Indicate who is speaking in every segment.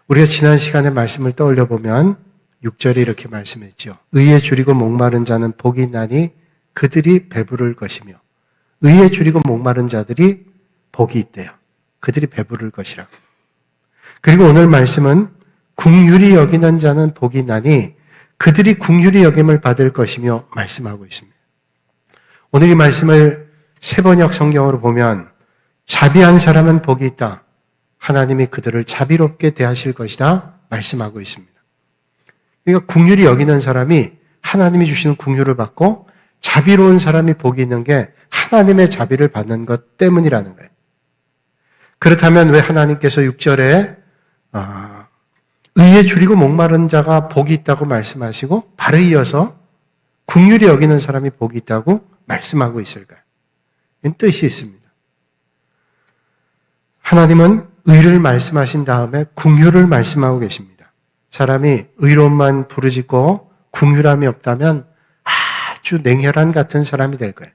Speaker 1: 우리가 지난 시간의 말씀을 떠올려 보면 6절에 이렇게 말씀했죠. 의에 줄이고 목마른 자는 복이 있나니 그들이 배부를 것이며, 의에 줄이고 목마른 자들이 복이 있대요. 그들이 배부를 것이라고. 그리고 오늘 말씀은 긍휼히 여기는 자는 복이 있나니 그들이 긍휼히 여김을 받을 것이며 말씀하고 있습니다. 오늘 이 말씀을 세번역 성경으로 보면 자비한 사람은 복이 있다. 하나님이 그들을 자비롭게 대하실 것이다. 말씀하고 있습니다. 그러니까 긍휼히 여기는 사람이 하나님이 주시는 긍휼을 받고 자비로운 사람이 복이 있는 게 하나님의 자비를 받는 것 때문이라는 거예요. 그렇다면 왜 하나님께서 6절에 의에 줄이고 목마른 자가 복이 있다고 말씀하시고 바로 이어서 긍휼히 여기는 사람이 복이 있다고 말씀하고 있을까요? 뜻이 있습니다. 하나님은 의를 말씀하신 다음에 긍휼을 말씀하고 계십니다. 사람이 의로움만 부르짖고 긍휼함이 없다면 아주 냉혈한 같은 사람이 될 거예요.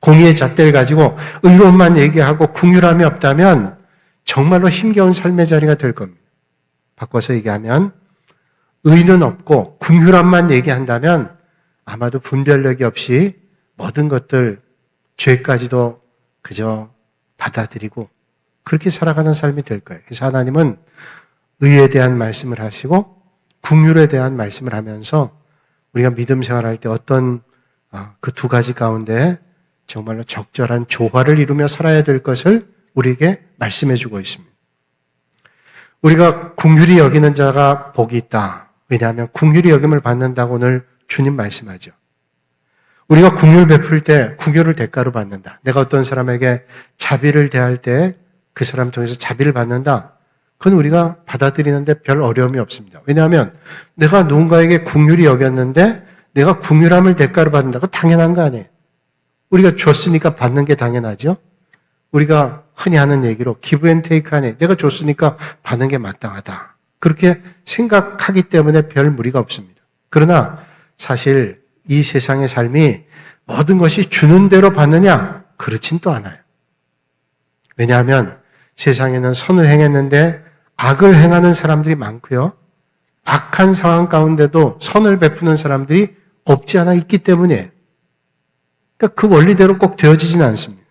Speaker 1: 공의의 잣대를 가지고 의로움만 얘기하고 긍휼함이 없다면 정말로 힘겨운 삶의 자리가 될 겁니다. 바꿔서 얘기하면 의는 없고 긍휼함만 얘기한다면 아마도 분별력이 없이 모든 것들, 죄까지도 그저 받아들이고 그렇게 살아가는 삶이 될 거예요. 그래서 하나님은 의에 대한 말씀을 하시고 긍휼에 대한 말씀을 하면서 우리가 믿음 생활할 때 어떤 그 두 가지 가운데 정말로 적절한 조화를 이루며 살아야 될 것을 우리에게 말씀해 주고 있습니다. 우리가 긍휼히 여기는 자가 복이 있다. 왜냐하면 긍휼히 여김을 받는다고 오늘 주님 말씀하죠. 우리가 긍휼 베풀 때 긍휼을 대가로 받는다. 내가 어떤 사람에게 자비를 대할 때 그 사람 통해서 자비를 받는다. 그건 우리가 받아들이는데 별 어려움이 없습니다. 왜냐하면 내가 누군가에게 긍휼히 여겼는데 내가 긍휼함을 대가로 받는다. 그거 당연한 거 아니에요. 우리가 줬으니까 받는 게 당연하죠. 우리가 흔히 하는 얘기로 기브 앤 테이크 하네. 내가 줬으니까 받는 게 마땅하다. 그렇게 생각하기 때문에 별 무리가 없습니다. 그러나 사실 이 세상의 삶이 모든 것이 주는 대로 받느냐? 그렇진 또 않아요. 왜냐하면 세상에는 선을 행했는데 악을 행하는 사람들이 많고요. 악한 상황 가운데도 선을 베푸는 사람들이 없지 않아 있기 때문이에요. 그러니까 그 원리대로 꼭 되어지지는 않습니다.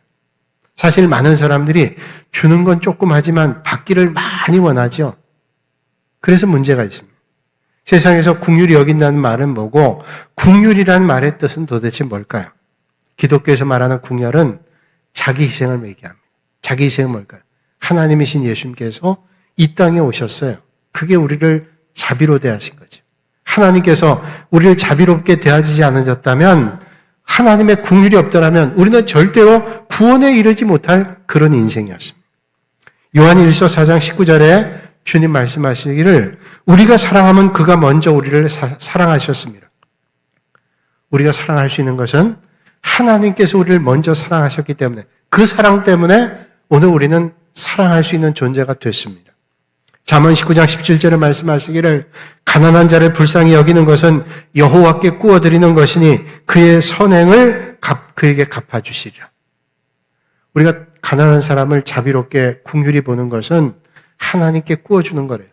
Speaker 1: 사실 많은 사람들이 주는 건 조금 하지만 받기를 많이 원하죠. 그래서 문제가 있습니다. 세상에서 긍휼히 여긴다는 말은 뭐고 긍휼이라는 말의 뜻은 도대체 뭘까요? 기독교에서 말하는 긍휼은 자기 희생을 얘기합니다. 자기 희생은 뭘까요? 하나님이신 예수님께서 이 땅에 오셨어요. 그게 우리를 자비로 대하신 거죠. 하나님께서 우리를 자비롭게 대하지 않으셨다면 하나님의 긍휼이 없더라면 우리는 절대로 구원에 이르지 못할 그런 인생이었습니다. 요한일서 4장 19절에 주님 말씀하시기를 우리가 사랑하면 그가 먼저 우리를 사랑하셨습니다. 우리가 사랑할 수 있는 것은 하나님께서 우리를 먼저 사랑하셨기 때문에 그 사랑 때문에 오늘 우리는 사랑할 수 있는 존재가 됐습니다. 잠언 19장 17절에 말씀하시기를 가난한 자를 불쌍히 여기는 것은 여호와께 구워드리는 것이니 그의 선행을 그에게 갚아주시리라. 우리가 가난한 사람을 자비롭게 긍휼히 보는 것은 하나님께 구워주는 거래요.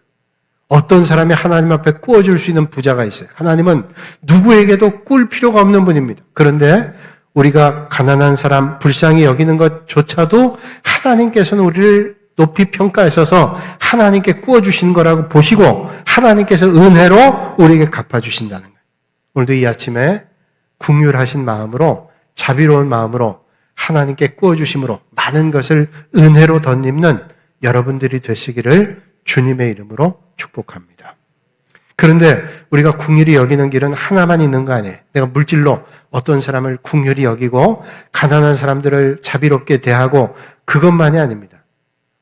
Speaker 1: 어떤 사람이 하나님 앞에 구워줄 수 있는 부자가 있어요. 하나님은 누구에게도 꿀 필요가 없는 분입니다. 그런데 우리가 가난한 사람 불쌍히 여기는 것조차도 하나님께서는 우리를 높이 평가하셔서 하나님께 구워주신 거라고 보시고 하나님께서 은혜로 우리에게 갚아주신다는 거예요. 오늘도 이 아침에 긍휼하신 마음으로 자비로운 마음으로 하나님께 구워주심으로 많은 것을 은혜로 덧입는 여러분들이 되시기를 주님의 이름으로 축복합니다. 그런데 우리가 긍휼히 여기는 길은 하나만 있는 거 아니에요. 내가 물질로 어떤 사람을 긍휼히 여기고 가난한 사람들을 자비롭게 대하고 그것만이 아닙니다.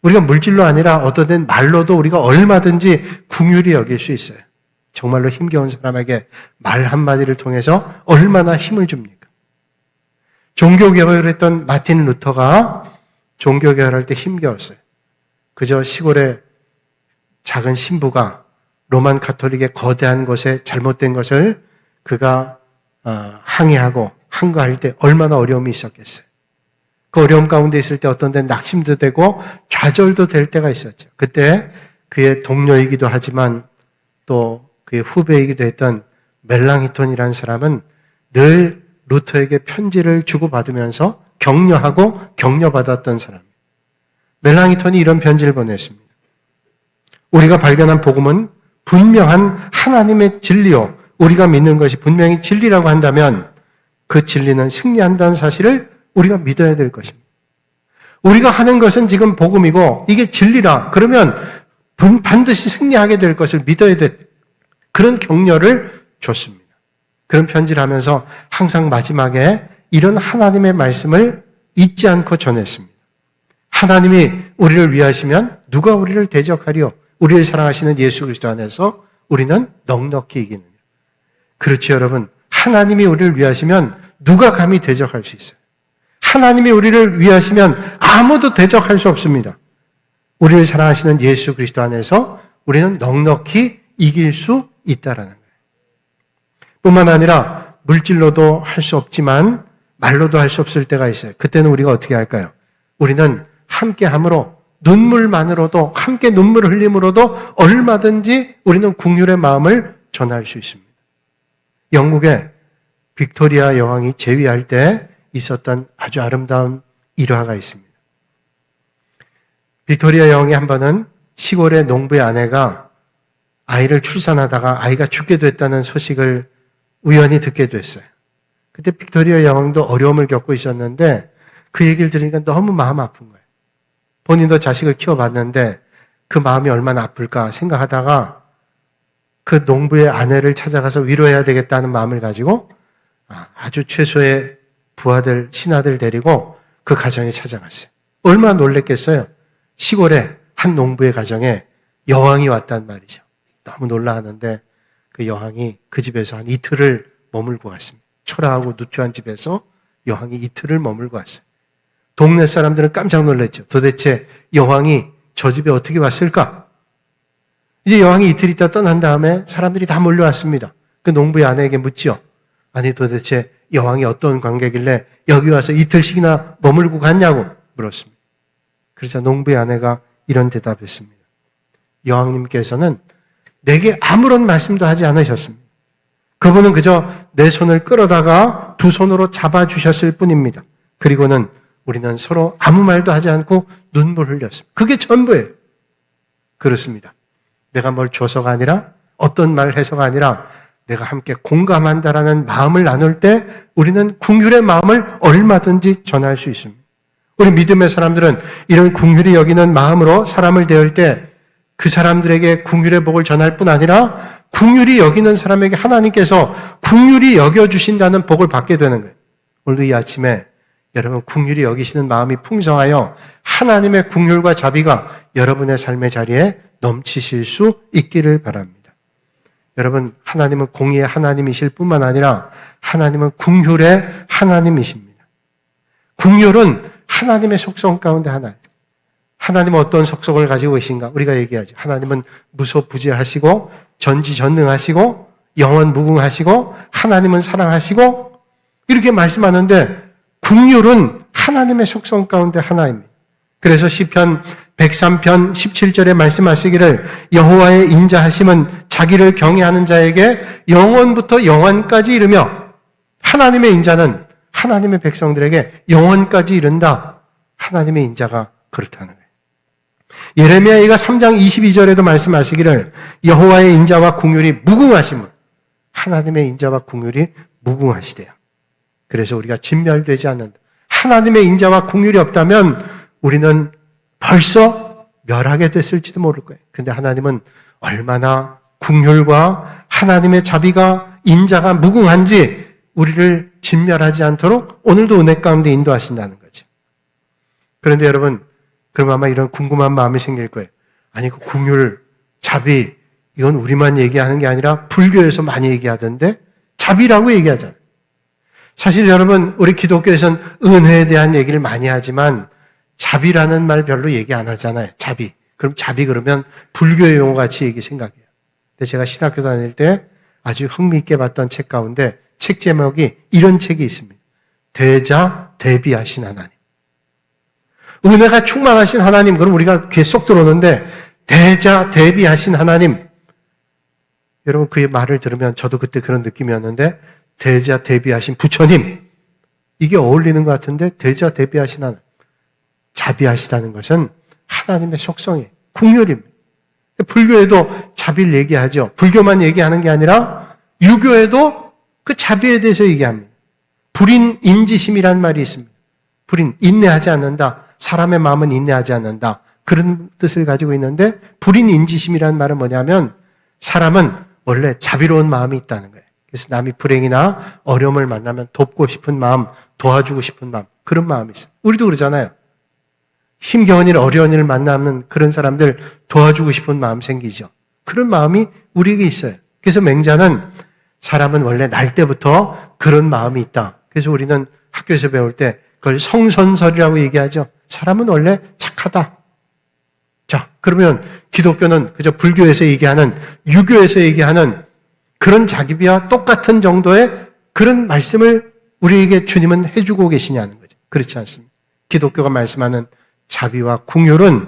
Speaker 1: 우리가 물질로 아니라 어떤 말로도 우리가 얼마든지 긍휼히 여길 수 있어요. 정말로 힘겨운 사람에게 말 한마디를 통해서 얼마나 힘을 줍니까? 종교개혁을 했던 마틴 루터가 종교개혁할 때 힘겨웠어요. 그저 시골의 작은 신부가 로만 가톨릭의 거대한 것에 잘못된 것을 그가 항의하고 항거할 때 얼마나 어려움이 있었겠어요. 그 어려움 가운데 있을 때 어떤 데는 낙심도 되고 좌절도 될 때가 있었죠. 그때 그의 동료이기도 하지만 또 그의 후배이기도 했던 멜랑히톤이라는 사람은 늘 루터에게 편지를 주고받으면서 격려하고 격려받았던 사람입니다. 멜랑히톤이 이런 편지를 보냈습니다. 우리가 발견한 복음은 분명한 하나님의 진리요. 우리가 믿는 것이 분명히 진리라고 한다면 그 진리는 승리한다는 사실을 우리가 믿어야 될 것입니다. 우리가 하는 것은 지금 복음이고 이게 진리라. 그러면 반드시 승리하게 될 것을 믿어야 돼. 그런 격려를 줬습니다. 그런 편지를 하면서 항상 마지막에 이런 하나님의 말씀을 잊지 않고 전했습니다. 하나님이 우리를 위하시면 누가 우리를 대적하리요? 우리를 사랑하시는 예수 그리스도 안에서 우리는 넉넉히 이기느니라. 그렇지 여러분. 하나님이 우리를 위하시면 누가 감히 대적할 수 있어요? 하나님이 우리를 위하시면 아무도 대적할 수 없습니다. 우리를 사랑하시는 예수 그리스도 안에서 우리는 넉넉히 이길 수 있다라는 거예요. 뿐만 아니라 물질로도 할 수 없지만 말로도 할 수 없을 때가 있어요. 그때는 우리가 어떻게 할까요? 우리는 함께함으로 눈물만으로도 함께 눈물을 흘림으로도 얼마든지 우리는 긍휼의 마음을 전할 수 있습니다. 영국의 빅토리아 여왕이 재위할 때 있었던 아주 아름다운 일화가 있습니다. 빅토리아 여왕이 한 번은 시골의 농부의 아내가 아이를 출산하다가 아이가 죽게 됐다는 소식을 우연히 듣게 됐어요. 그때 빅토리아 여왕도 어려움을 겪고 있었는데 그 얘기를 들으니까 너무 마음 아픈 거예요. 본인도 자식을 키워봤는데 그 마음이 얼마나 아플까 생각하다가 그 농부의 아내를 찾아가서 위로해야 되겠다는 마음을 가지고 아주 최소의 부하들, 신하들 데리고 그 가정에 찾아갔어요. 얼마나 놀랬겠어요. 시골에 한 농부의 가정에 여왕이 왔단 말이죠. 너무 놀라하는데 그 여왕이 그 집에서 한 이틀을 머물고 갔습니다. 초라하고 누추한 집에서 여왕이 이틀을 머물고 왔어요. 동네 사람들은 깜짝 놀랐죠. 도대체 여왕이 저 집에 어떻게 왔을까? 이제 여왕이 이틀 있다 떠난 다음에 사람들이 다 몰려왔습니다. 그 농부의 아내에게 묻죠. 아니 도대체 여왕이 어떤 관계길래 여기 와서 이틀씩이나 머물고 갔냐고 물었습니다. 그래서 농부의 아내가 이런 대답했습니다. 여왕님께서는 내게 아무런 말씀도 하지 않으셨습니다. 그분은 그저 내 손을 끌어다가 두 손으로 잡아주셨을 뿐입니다. 그리고는 우리는 서로 아무 말도 하지 않고 눈물 흘렸습니다. 그게 전부예요. 그렇습니다. 내가 뭘 줘서가 아니라 어떤 말을 해서가 아니라 내가 함께 공감한다라는 마음을 나눌 때 우리는 긍휼의 마음을 얼마든지 전할 수 있습니다. 우리 믿음의 사람들은 이런 긍휼히 여기는 마음으로 사람을 대할 때 그 사람들에게 긍휼의 복을 전할 뿐 아니라 긍휼히 여기는 사람에게 하나님께서 긍휼히 여겨주신다는 복을 받게 되는 거예요. 오늘도 이 아침에 여러분 긍휼히 여기시는 마음이 풍성하여 하나님의 긍휼과 자비가 여러분의 삶의 자리에 넘치실 수 있기를 바랍니다. 여러분 하나님은 공의의 하나님이실 뿐만 아니라 하나님은 긍휼의 하나님이십니다. 긍휼은 하나님의 속성 가운데 하나예요. 하나님은 어떤 속성을 가지고 계신가? 우리가 얘기하죠. 하나님은 무소부재하시고 전지전능하시고 영원 무궁하시고 하나님은 사랑하시고 이렇게 말씀하는데 긍휼은 하나님의 속성 가운데 하나입니다. 그래서 시편 103편 17절에 말씀하시기를 여호와의 인자하심은 자기를 경외하는 자에게 영원부터 영원까지 이르며 하나님의 인자는 하나님의 백성들에게 영원까지 이른다. 하나님의 인자가 그렇다는 거예요. 예레미야가 3장 22절에도 말씀하시기를 여호와의 인자와 긍휼이 무궁하심을 하나님의 인자와 긍휼이 무궁하시대요. 그래서 우리가 진멸되지 않는다. 하나님의 인자와 긍휼이 없다면 우리는 벌써 멸하게 됐을지도 모를 거예요. 근데 하나님은 얼마나 긍휼과 하나님의 자비가 인자가 무궁한지 우리를 진멸하지 않도록 오늘도 은혜 가운데 인도하신다는 거죠. 그런데 여러분 그럼 아마 이런 궁금한 마음이 생길 거예요. 아니 그 긍휼, 자비 이건 우리만 얘기하는 게 아니라 불교에서 많이 얘기하던데 자비라고 얘기하잖아요. 사실 여러분 우리 기독교에서는 은혜에 대한 얘기를 많이 하지만 자비라는 말 별로 얘기 안 하잖아요. 자비. 그럼 자비 그러면 불교의 용어같이 얘기 생각해요. 근데 제가 신학교 다닐 때 아주 흥미있게 봤던 책 가운데 책 제목이 이런 책이 있습니다. 대자 대비하신 하나님. 은혜가 충만하신 하나님, 그럼 우리가 귀에 쏙 들어오는데 대자 대비하신 하나님. 여러분 그의 말을 들으면 저도 그때 그런 느낌이었는데 대자 대비하신 부처님. 이게 어울리는 것 같은데 대자 대비하신 하나님. 자비하시다는 것은 하나님의 속성이에요. 국률입니다. 불교에도 자비를 얘기하죠. 불교만 얘기하는 게 아니라 유교에도 그 자비에 대해서 얘기합니다. 불인 인지심이라는 말이 있습니다. 불인, 인내하지 않는다. 사람의 마음은 인내하지 않는다. 그런 뜻을 가지고 있는데 불인 인지심이라는 말은 뭐냐면 사람은 원래 자비로운 마음이 있다는 거예요. 그래서 남이 불행이나 어려움을 만나면 돕고 싶은 마음, 도와주고 싶은 마음, 그런 마음이 있어요. 우리도 그러잖아요. 힘겨운 일, 어려운 일을 만나면 그런 사람들 도와주고 싶은 마음 생기죠. 그런 마음이 우리에게 있어요. 그래서 맹자는 사람은 원래 날 때부터 그런 마음이 있다. 그래서 우리는 학교에서 배울 때 그걸 성선설이라고 얘기하죠. 사람은 원래 착하다. 자, 그러면 기독교는 그저 불교에서 얘기하는, 유교에서 얘기하는 그런 자기비와 똑같은 정도의 그런 말씀을 우리에게 주님은 해주고 계시냐는 거죠. 그렇지 않습니다. 기독교가 말씀하는 자비와 긍휼은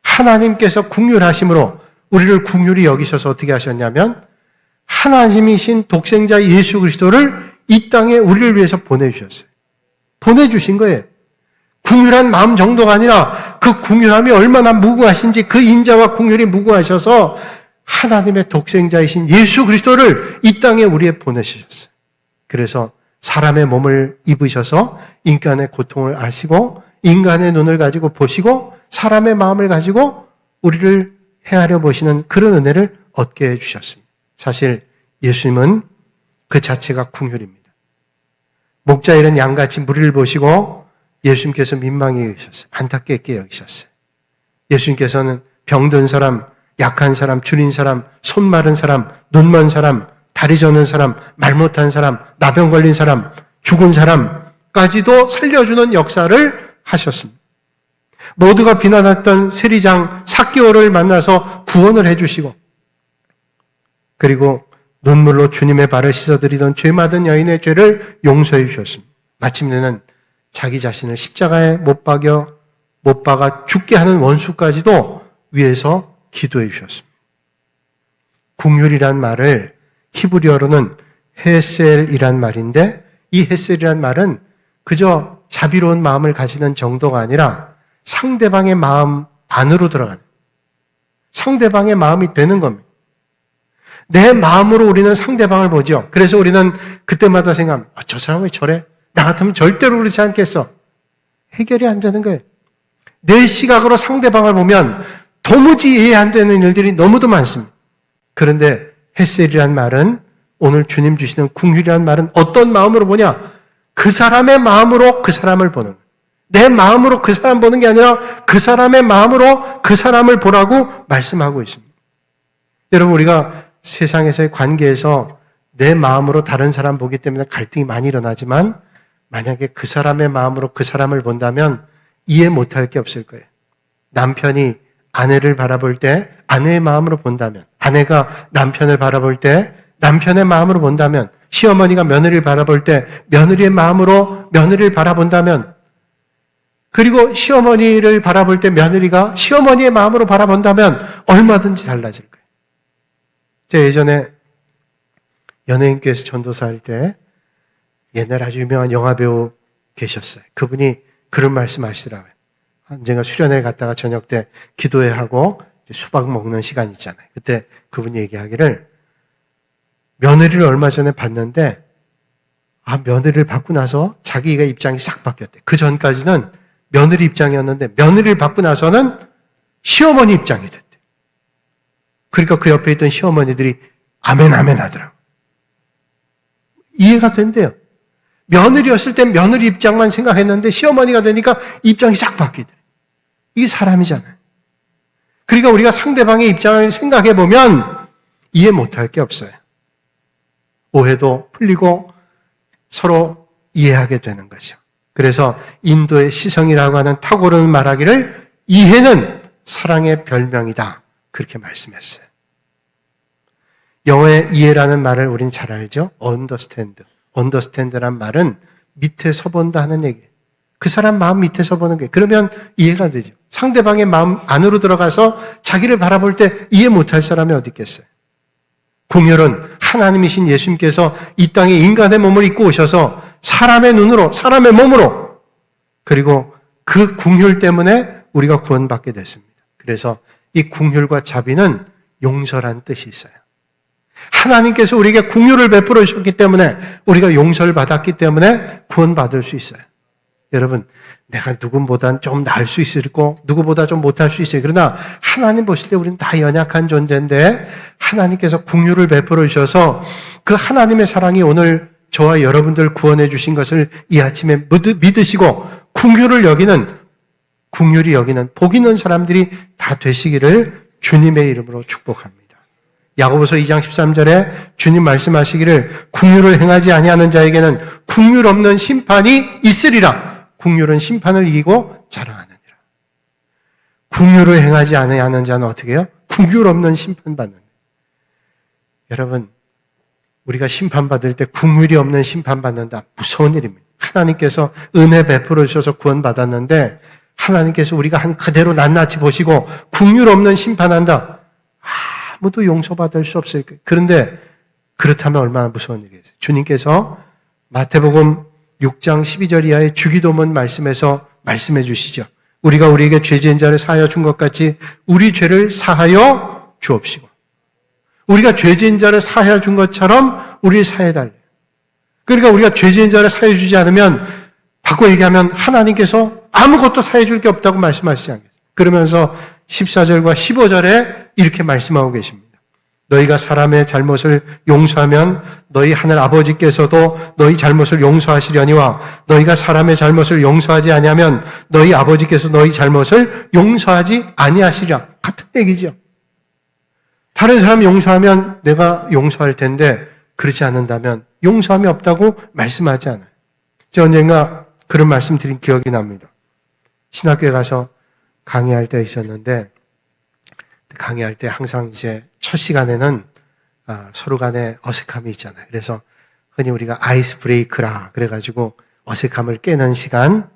Speaker 1: 하나님께서 긍휼하심으로 우리를 긍휼히 여기셔서 어떻게 하셨냐면 하나님이신 독생자 예수 그리스도를 이 땅에 우리를 위해서 보내주셨어요. 보내주신 거예요. 긍휼한 마음 정도가 아니라 그 긍휼함이 얼마나 무구하신지 그 인자와 긍휼이 무구하셔서 하나님의 독생자이신 예수 그리스도를 이 땅에 우리에 보내주셨어요. 그래서 사람의 몸을 입으셔서 인간의 고통을 아시고 인간의 눈을 가지고 보시고 사람의 마음을 가지고 우리를 헤아려 보시는 그런 은혜를 얻게 해주셨습니다. 사실 예수님은 그 자체가 긍휼입니다. 목자 잃은 양같이 무리를 보시고 예수님께서 민망히 여기셨어요. 안타깝게 여기셨어요. 예수님께서는 병든 사람, 약한 사람, 줄인 사람, 손 마른 사람, 눈 먼 사람, 다리 저는 사람, 말 못한 사람, 나병 걸린 사람, 죽은 사람까지도 살려주는 역사를 하셨습니다. 모두가 비난했던 세리장 삭개오를 만나서 구원을 해주시고 그리고 눈물로 주님의 발을 씻어드리던 죄 많은 여인의 죄를 용서해 주셨습니다. 마침내는 자기 자신을 십자가에 못 박아 죽게 하는 원수까지도 위해서 기도해 주셨습니다. 긍휼이란 말을 히브리어로는 헤셀이란 말인데 이 헤셀이란 말은 그저 자비로운 마음을 가지는 정도가 아니라 상대방의 마음 안으로 들어가는 상대방의 마음이 되는 겁니다. 내 마음으로 우리는 상대방을 보죠. 그래서 우리는 그때마다 생각합니다. 저 사람 왜 저래? 나 같으면 절대로 그렇지 않겠어. 해결이 안 되는 거예요. 내 시각으로 상대방을 보면 도무지 이해 안 되는 일들이 너무도 많습니다. 그런데 헤셀이란 말은 오늘 주님 주시는 긍휼이란 말은 어떤 마음으로 보냐? 그 사람의 마음으로 그 사람을 보는 거예요. 내 마음으로 그 사람 보는 게 아니라 그 사람의 마음으로 그 사람을 보라고 말씀하고 있습니다. 여러분 우리가 세상에서의 관계에서 내 마음으로 다른 사람 보기 때문에 갈등이 많이 일어나지만 만약에 그 사람의 마음으로 그 사람을 본다면 이해 못할 게 없을 거예요. 남편이 아내를 바라볼 때 아내의 마음으로 본다면 아내가 남편을 바라볼 때 남편의 마음으로 본다면 시어머니가 며느리를 바라볼 때 며느리의 마음으로 며느리를 바라본다면 그리고 시어머니를 바라볼 때 며느리가 시어머니의 마음으로 바라본다면 얼마든지 달라질 거예요. 제가 예전에 연예인교회에서 전도사 할 때 옛날 아주 유명한 영화배우 계셨어요. 그분이 그런 말씀 하시더라고요. 언젠가 수련회를 갔다가 저녁 때 기도회 하고 수박 먹는 시간 있잖아요. 그때 그분이 얘기하기를 며느리를 얼마 전에 봤는데 며느리를 받고 나서 자기가 입장이 싹 바뀌었대. 그 전까지는 며느리 입장이었는데 며느리를 받고 나서는 시어머니 입장이 됐대. 그러니까 그 옆에 있던 시어머니들이 아멘 아멘 하더라고요. 이해가 된대요. 며느리였을 땐 며느리 입장만 생각했는데 시어머니가 되니까 입장이 싹 바뀌더래요. 이게 사람이잖아요. 그러니까 우리가 상대방의 입장을 생각해 보면 이해 못할 게 없어요. 오해도 풀리고 서로 이해하게 되는 거죠. 그래서 인도의 시성이라고 하는 탁월은 말하기를 이해는 사랑의 별명이다. 그렇게 말씀했어요. 영어의 이해라는 말을 우린 잘 알죠? understand. understand란 말은 밑에 서본다 하는 얘기예요. 그 사람 마음 밑에 서보는 게 그러면 이해가 되죠. 상대방의 마음 안으로 들어가서 자기를 바라볼 때 이해 못할 사람이 어디 있겠어요? 궁율은 하나님이신 예수님께서 이 땅에 인간의 몸을 입고 오셔서 사람의 눈으로, 사람의 몸으로, 그리고 그 궁율 때문에 우리가 구원받게 됐습니다. 그래서 이 궁율과 자비는 용서란 뜻이 있어요. 하나님께서 우리에게 궁율을 베풀어 주셨기 때문에 우리가 용서를 받았기 때문에 구원받을 수 있어요. 여러분, 내가 누구보다 좀 나을 수 있고 누구보다 좀 못할 수 있어요. 그러나 하나님 보실 때 우리는 다 연약한 존재인데 하나님께서 궁율을 베풀어 주셔서 그 하나님의 사랑이 오늘 저와 여러분들 구원해 주신 것을 이 아침에 믿으시고 궁율을 여기는, 궁율이 여기는 복 있는 사람들이 다 되시기를 주님의 이름으로 축복합니다. 야고보서 2장 13절에 주님 말씀하시기를 궁율을 행하지 아니하는 자에게는 궁율 없는 심판이 있으리라. 궁율은 심판을 이기고 자랑하느니라. 궁율을 행하지 아니하는 자는 어떻게 해요? 궁율 없는 심판받는. 여러분, 우리가 심판받을 때 궁율이 없는 심판받는다. 무서운 일입니다. 하나님께서 은혜 베풀어 주셔서 구원받았는데 하나님께서 우리가 한 그대로 낱낱이 보시고 궁율 없는 심판한다. 아무도 용서받을 수 없어요. 그런데 그렇다면 얼마나 무서운 일이겠어요. 주님께서 마태복음 6장 12절 이하의 주기도문 말씀에서 말씀해 주시죠. 우리가 우리에게 죄 지은 자를 사하여 준 것 같이 우리 죄를 사하여 주옵시고, 우리가 죄 지은 자를 사하여 준 것처럼 우리를 사해 달래요. 그러니까 우리가 죄 지은 자를 사해 주지 않으면, 바꿔 얘기하면 하나님께서 아무것도 사해 줄 게 없다고 말씀하시지 않겠어요. 그러면서 14절과 15절에 이렇게 말씀하고 계십니다. 너희가 사람의 잘못을 용서하면 너희 하늘 아버지께서도 너희 잘못을 용서하시려니와 너희가 사람의 잘못을 용서하지 아니하면 너희 아버지께서 너희 잘못을 용서하지 아니하시리라. 같은 얘기죠. 다른 사람 용서하면 내가 용서할 텐데 그렇지 않는다면 용서함이 없다고 말씀하지 않아요. 제가 언젠가 그런 말씀 드린 기억이 납니다. 신학교에 가서 강의할 때 있었는데, 강의할 때 항상 이제 첫 시간에는 서로 간에 어색함이 있잖아요. 그래서 흔히 우리가 아이스 브레이크라 그래가지고 어색함을 깨는 시간,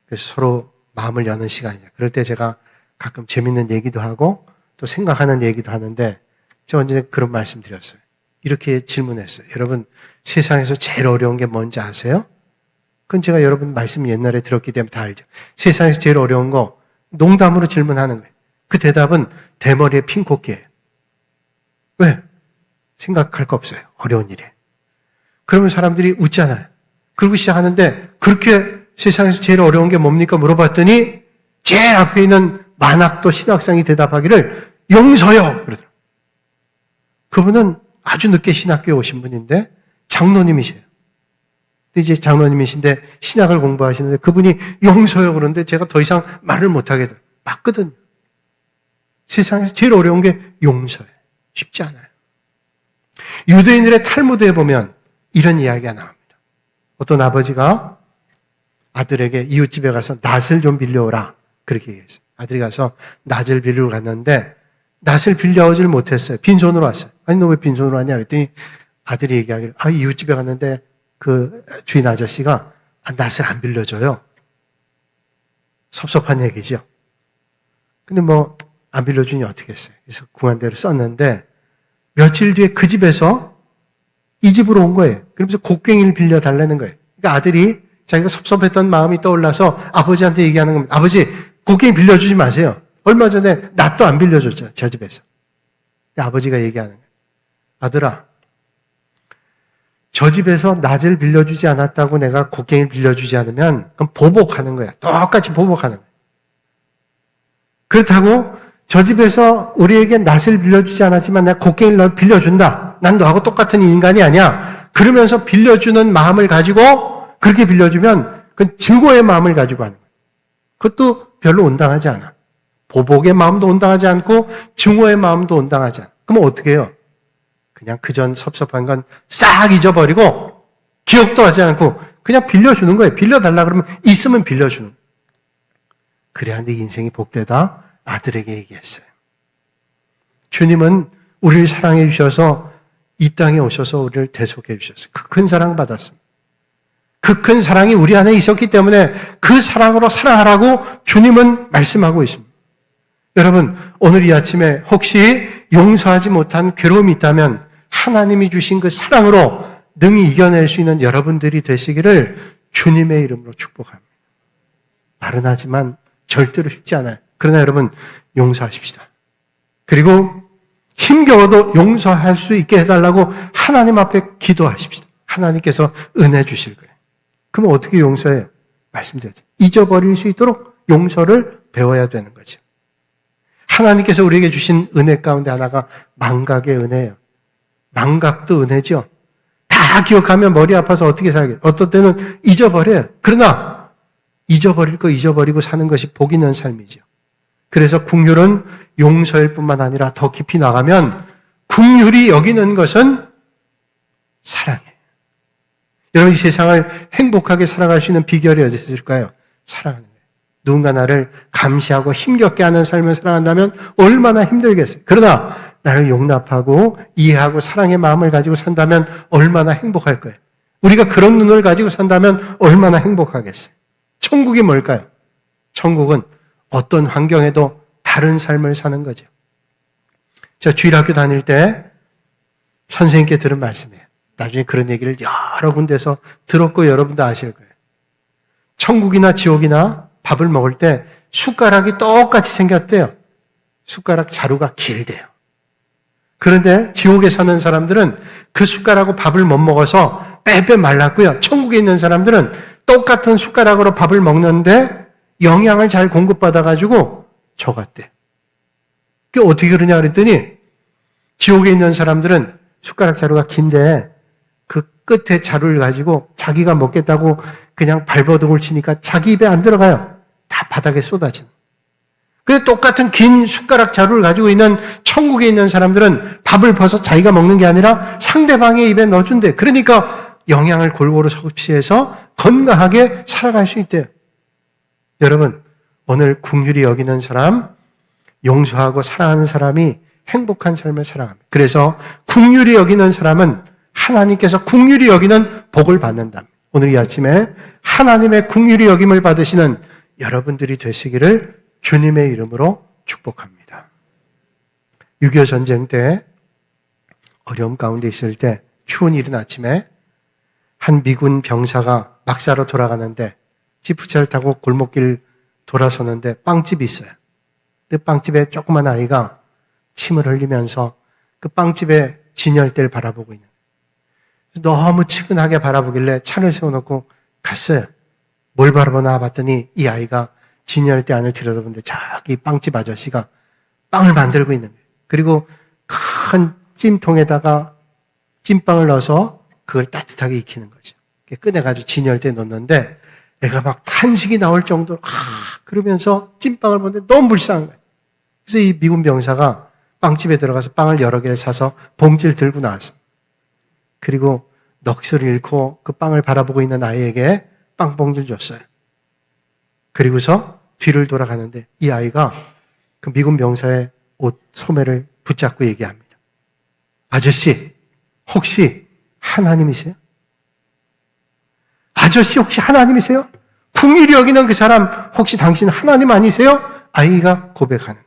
Speaker 1: 그래서 서로 마음을 여는 시간이에요. 그럴 때 제가 가끔 재밌는 얘기도 하고 또 생각하는 얘기도 하는데 제가 언제 그런 말씀 드렸어요. 이렇게 질문했어요. 여러분, 세상에서 제일 어려운 게 뭔지 아세요? 그건 제가 여러분 말씀 옛날에 들었기 때문에 다 알죠. 세상에서 제일 어려운 거 농담으로 질문하는 거예요. 그 대답은 대머리의 핀코끼예요. 왜? 생각할 거 없어요. 어려운 일에. 그러면 사람들이 웃잖아요. 그러고 시작하는데 그렇게 세상에서 제일 어려운 게 뭡니까? 물어봤더니 제일 앞에 있는 만학도 신학생이 대답하기를 용서요. 그러더라고요. 그분은 아주 늦게 신학교에 오신 분인데 장로님이세요. 이제 장로님이신데 신학을 공부하시는데 그분이 용서요 그러는데 제가 더 이상 말을 못하게 돼요. 맞거든요. 세상에서 제일 어려운 게 용서예요. 쉽지 않아요. 유대인들의 탈무드에 보면 이런 이야기가 나옵니다. 어떤 아버지가 아들에게 이웃집에 가서 낫을 좀 빌려오라 그렇게 얘기했어요. 아들이 가서 낫을 빌리러 갔는데 낫을 빌려오질 못했어요. 빈손으로 왔어요. 아니 너 왜 빈손으로 왔냐 그랬더니 아들이 얘기하기를 이웃집에 갔는데 그 주인 아저씨가 낫을 안 빌려줘요. 섭섭한 얘기죠. 근데 뭐 안 빌려주니 어떻게 했어요. 그래서 궁한 대로 썼는데 며칠 뒤에 그 집에서 이 집으로 온 거예요. 그러면서 곡괭이를 빌려달라는 거예요. 그러니까 아들이 자기가 섭섭했던 마음이 떠올라서 아버지한테 얘기하는 겁니다. 아버지, 곡괭이 빌려주지 마세요. 얼마 전에 낫도 안 빌려줬죠. 저 집에서. 아버지가 얘기하는 거예요. 아들아, 저 집에서 낫을 빌려주지 않았다고 내가 곡괭이를 빌려주지 않으면 그럼 보복하는 거야. 똑같이 보복하는 거야. 그렇다고 저 집에서 우리에게 낫을 빌려주지 않았지만 내가 곡괭이를 빌려준다. 난 너하고 똑같은 인간이 아니야. 그러면서 빌려주는 마음을 가지고 그렇게 빌려주면 그건 증오의 마음을 가지고 하는 거예요. 그것도 별로 온당하지 않아. 보복의 마음도 온당하지 않고 증오의 마음도 온당하지 않아. 그럼 어떻게 해요? 그냥 그전 섭섭한 건 싹 잊어버리고 기억도 하지 않고 그냥 빌려주는 거예요. 빌려달라 그러면 있으면 빌려주는 거예요. 그래야 네 인생이 복되다. 아들에게 얘기했어요. 주님은 우리를 사랑해 주셔서 이 땅에 오셔서 우리를 대속해 주셨어요. 그 큰 사랑 받았습니다. 그 큰 사랑이 우리 안에 있었기 때문에 그 사랑으로 살아가라고 주님은 말씀하고 있습니다. 여러분, 오늘 이 아침에 혹시 용서하지 못한 괴로움이 있다면 하나님이 주신 그 사랑으로 능히 이겨낼 수 있는 여러분들이 되시기를 주님의 이름으로 축복합니다. 말은 하지만 절대로 쉽지 않아요. 그러나 여러분, 용서하십시다. 그리고 힘겨워도 용서할 수 있게 해달라고 하나님 앞에 기도하십시다. 하나님께서 은혜 주실 거예요. 그럼 어떻게 용서해요? 말씀드렸죠. 잊어버릴 수 있도록 용서를 배워야 되는 거죠. 하나님께서 우리에게 주신 은혜 가운데 하나가 망각의 은혜예요. 망각도 은혜죠. 다 기억하면 머리 아파서 어떻게 살겠어요? 어떤 때는 잊어버려요. 그러나 잊어버릴 거 잊어버리고 사는 것이 복 있는 삶이죠. 그래서 긍휼은 용서일 뿐만 아니라 더 깊이 나가면 긍휼이 여기는 것은 사랑이에요. 여러분, 이 세상을 행복하게 살아갈 수 있는 비결이 어디 있을까요? 사랑하는 거예요. 누군가 나를 감시하고 힘겹게 하는 삶을 살아간다면 얼마나 힘들겠어요. 그러나 나를 용납하고 이해하고 사랑의 마음을 가지고 산다면 얼마나 행복할 거예요. 우리가 그런 눈을 가지고 산다면 얼마나 행복하겠어요. 천국이 뭘까요? 천국은 어떤 환경에도 다른 삶을 사는 거죠. 저 주일학교 다닐 때 선생님께 들은 말씀이에요. 나중에 그런 얘기를 여러 군데서 들었고 여러분도 아실 거예요. 천국이나 지옥이나 밥을 먹을 때 숟가락이 똑같이 생겼대요. 숟가락 자루가 길대요. 그런데 지옥에 사는 사람들은 그 숟가락으로 밥을 못 먹어서 빼빼 말랐고요. 천국에 있는 사람들은 똑같은 숟가락으로 밥을 먹는데 영양을 잘 공급받아가지고 적었대. 그게 어떻게 그러냐 그랬더니 지옥에 있는 사람들은 숟가락 자루가 긴데 그 끝에 자루를 가지고 자기가 먹겠다고 그냥 발버둥을 치니까 자기 입에 안 들어가요. 다 바닥에 쏟아지는. 근데 똑같은 긴 숟가락 자루를 가지고 있는 천국에 있는 사람들은 밥을 벗어 자기가 먹는 게 아니라 상대방의 입에 넣어준대. 그러니까 영양을 골고루 섭취해서 건강하게 살아갈 수 있대요. 여러분, 오늘 긍휼히 여기는 사람, 용서하고 사랑하는 사람이 행복한 삶을 살아갑니다. 그래서 긍휼히 여기는 사람은 하나님께서 긍휼히 여기는 복을 받는다. 오늘 이 아침에 하나님의 긍휼히 여김을 받으시는 여러분들이 되시기를 주님의 이름으로 축복합니다. 6.25 전쟁 때 어려움 가운데 있을 때 추운 이른 아침에 한 미군 병사가 막사로 돌아가는데 지프차를 타고 골목길 돌아서는데 빵집이 있어요. 그 빵집에 조그만 아이가 침을 흘리면서 그 빵집의 진열대를 바라보고 있는 거예요. 너무 측은하게 바라보길래 차를 세워놓고 갔어요. 뭘 바라보나 봤더니 이 아이가 진열대 안을 들여다보는데 저기 빵집 아저씨가 빵을 만들고 있는 거예요. 그리고 큰 찜통에다가 찐빵을 넣어서 그걸 따뜻하게 익히는 거죠. 꺼내가지고 진열대에 넣는데 애가 막 탄식이 나올 정도로 그러면서 찐빵을 보는데 너무 불쌍한 거예요. 그래서 이 미군 병사가 빵집에 들어가서 빵을 여러 개를 사서 봉지를 들고 나왔습니다. 그리고 넋을 잃고 그 빵을 바라보고 있는 아이에게 빵 봉지를 줬어요. 그리고서 뒤를 돌아가는데 이 아이가 그 미군 병사의 옷 소매를 붙잡고 얘기합니다. 아저씨, 혹시 하나님이세요? 아저씨, 혹시 하나님이세요? 긍휼히 여기는 그 사람, 혹시 당신 하나님 아니세요? 아이가 고백하는.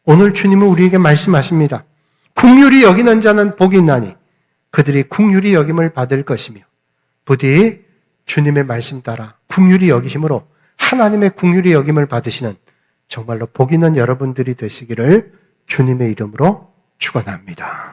Speaker 1: 오늘 주님은 우리에게 말씀하십니다. 긍휼히 여기는 자는 복이 있나니 그들이 긍휼히 여김을 받을 것이며 부디 주님의 말씀 따라 긍휼히 여기심으로 하나님의 긍휼히 여김을 받으시는 정말로 복 있는 여러분들이 되시기를 주님의 이름으로 축원합니다.